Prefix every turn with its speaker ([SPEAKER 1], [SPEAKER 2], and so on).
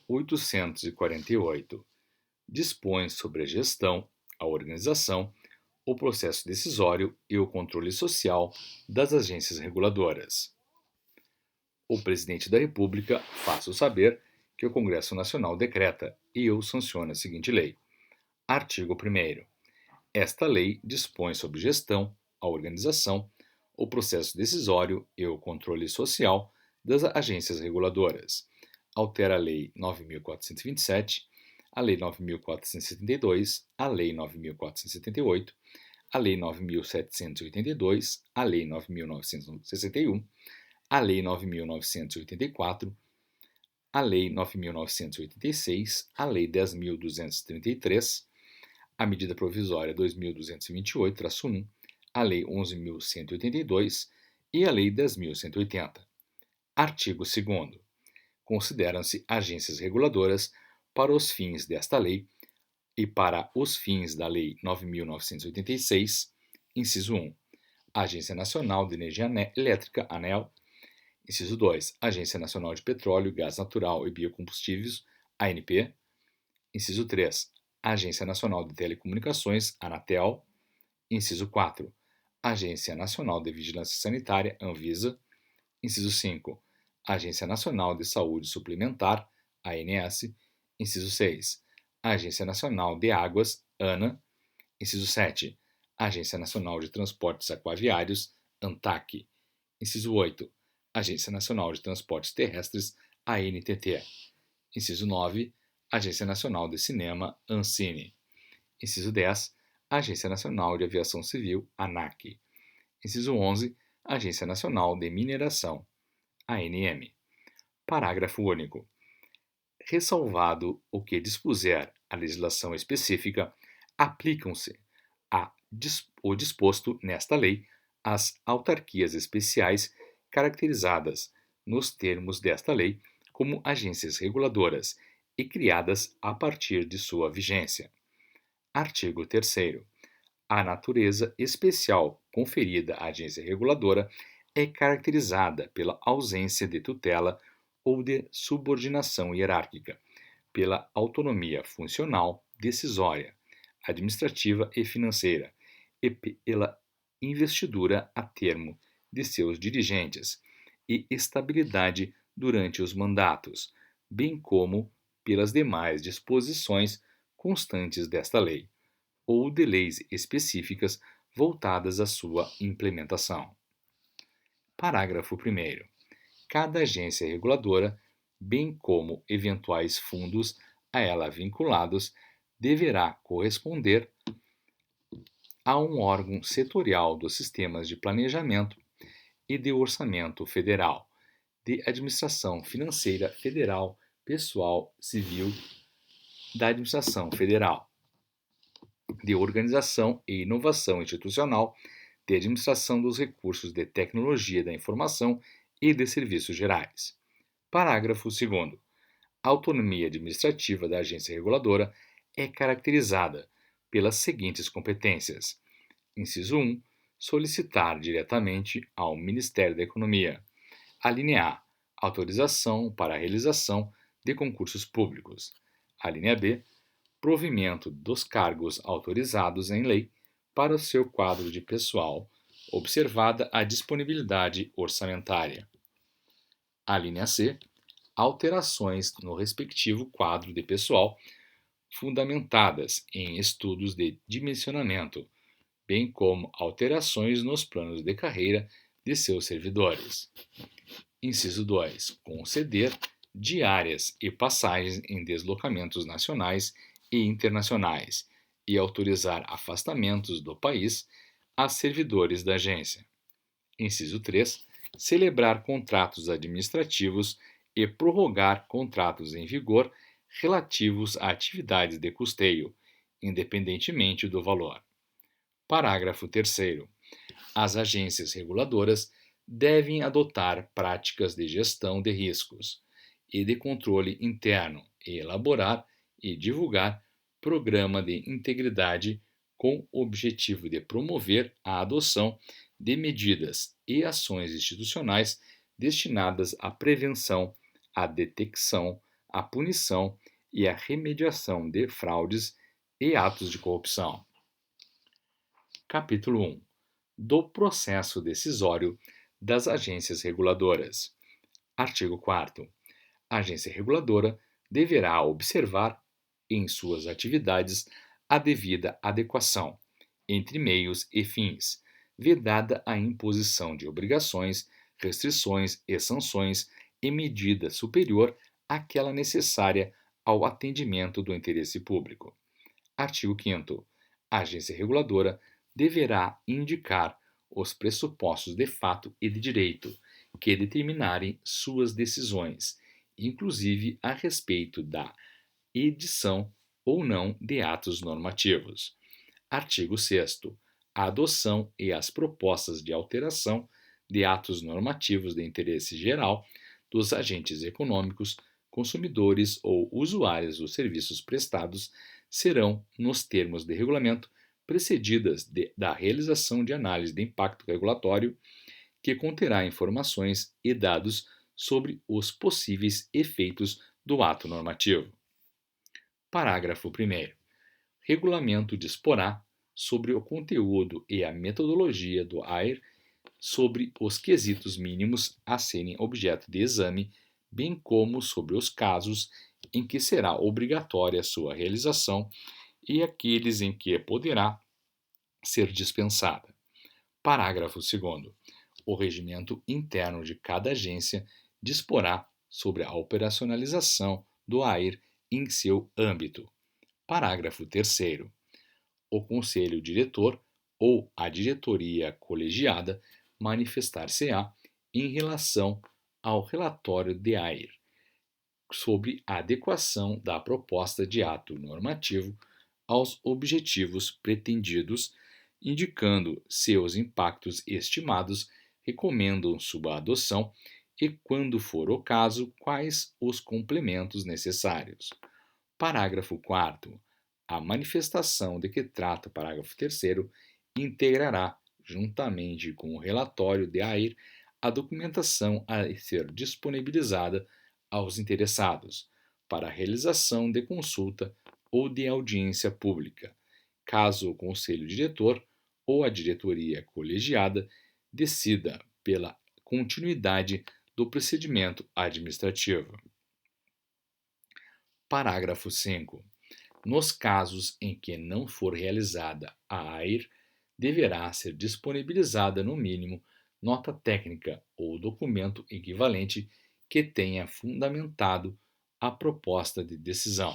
[SPEAKER 1] 848. Dispõe sobre a gestão, a organização, o processo decisório e o controle social das agências reguladoras. O Presidente da República faça saber que o Congresso Nacional decreta e eu sanciono a seguinte lei. Artigo 1º. Esta lei dispõe sobre gestão, a organização, o processo decisório e o controle social das agências reguladoras. Altera a Lei 9.427, a Lei 9.472, a Lei 9.478, a Lei 9.782, a Lei 9.961, a Lei 9.984, a Lei 9.986, a Lei 10.233, a Medida Provisória 2.228-1, a Lei 11.182 e a Lei 10.180. Artigo 2º. Consideram-se agências reguladoras para os fins desta lei e para os fins da Lei 9.986, inciso 1, Agência Nacional de Energia Elétrica, ANEEL, inciso 2, Agência Nacional de Petróleo, Gás Natural e Biocombustíveis, ANP, inciso 3, Agência Nacional de Telecomunicações, Anatel, inciso 4, Agência Nacional de Vigilância Sanitária, Anvisa, inciso 5, Agência Nacional de Saúde Suplementar, ANS, inciso 6, Agência Nacional de Águas, ANA, inciso 7, Agência Nacional de Transportes Aquaviários, ANTAQ, inciso 8, Agência Nacional de Transportes Terrestres, ANTT, inciso 9, Agência Nacional de Cinema, ANCINE, inciso 10, Agência Nacional de Aviação Civil, ANAC, inciso 11, Agência Nacional de Mineração, ANM. Parágrafo único. Ressalvado o que dispuser a legislação específica, aplicam-se o disposto nesta lei às autarquias especiais caracterizadas nos termos desta lei como agências reguladoras e criadas a partir de sua vigência. Artigo 3º. A natureza especial conferida à agência reguladora é caracterizada pela ausência de tutela ou de subordinação hierárquica, pela autonomia funcional, decisória, administrativa e financeira, e pela investidura a termo de seus dirigentes e estabilidade durante os mandatos, bem como pelas demais disposições constantes desta lei, ou de leis específicas voltadas à sua implementação. Parágrafo 1º. Cada agência reguladora, bem como eventuais fundos a ela vinculados, deverá corresponder a um órgão setorial dos sistemas de planejamento e de orçamento federal, de administração financeira federal, pessoal civil da administração federal, de organização e inovação institucional, de administração dos recursos de tecnologia da informação e de serviços gerais. Parágrafo 2º. A autonomia administrativa da agência reguladora é caracterizada pelas seguintes competências. Inciso 1. Solicitar diretamente ao Ministério da Economia. A linha A. Autorização para a realização de concursos públicos. A linha B. Provimento dos cargos autorizados em lei para o seu quadro de pessoal, observada a disponibilidade orçamentária. A linha C. Alterações no respectivo quadro de pessoal, fundamentadas em estudos de dimensionamento, bem como alterações nos planos de carreira de seus servidores. Inciso 2. Conceder diárias e passagens em deslocamentos nacionais e internacionais e autorizar afastamentos do país a servidores da agência. Inciso 3. Celebrar contratos administrativos e prorrogar contratos em vigor relativos a atividades de custeio, independentemente do valor. Parágrafo 3º. As agências reguladoras devem adotar práticas de gestão de riscos e de controle interno e elaborar e divulgar programa de integridade com o objetivo de promover a adoção de medidas e ações institucionais destinadas à prevenção, à detecção, a punição e a remediação de fraudes e atos de corrupção. Capítulo 1. Do processo decisório das agências reguladoras. Artigo 4º. A agência reguladora deverá observar em suas atividades a devida adequação entre meios e fins, vedada a imposição de obrigações, restrições e sanções em medida superior àquela necessária ao atendimento do interesse público. Artigo 5º. A agência reguladora deverá indicar os pressupostos de fato e de direito que determinarem suas decisões, inclusive a respeito da edição ou não de atos normativos. Artigo 6º. A adoção e as propostas de alteração de atos normativos de interesse geral dos agentes econômicos, consumidores ou usuários dos serviços prestados serão, nos termos de regulamento, precedidas da realização de análise de impacto regulatório que conterá informações e dados sobre os possíveis efeitos do ato normativo. Parágrafo 1º. Regulamento disporá sobre o conteúdo e a metodologia do AIR, sobre os quesitos mínimos a serem objeto de exame, bem como sobre os casos em que será obrigatória sua realização e aqueles em que poderá ser dispensada. Parágrafo 2º. O regimento interno de cada agência disporá sobre a operacionalização do AIR em seu âmbito. Parágrafo 3º. O Conselho Diretor ou a diretoria colegiada manifestar-se-á em relação ao relatório de AIR sobre a adequação da proposta de ato normativo aos objetivos pretendidos, indicando seus impactos estimados, recomendam sua adoção e, quando for o caso, quais os complementos necessários. Parágrafo 4º. A manifestação de que trata o parágrafo 3º integrará, juntamente com o relatório de AIR, a documentação a ser disponibilizada aos interessados para a realização de consulta ou de audiência pública, caso o Conselho Diretor ou a diretoria colegiada decida pela continuidade do procedimento administrativo. Parágrafo 5º. Nos casos em que não for realizada a AIR, deverá ser disponibilizada, no mínimo, nota técnica ou documento equivalente que tenha fundamentado a proposta de decisão.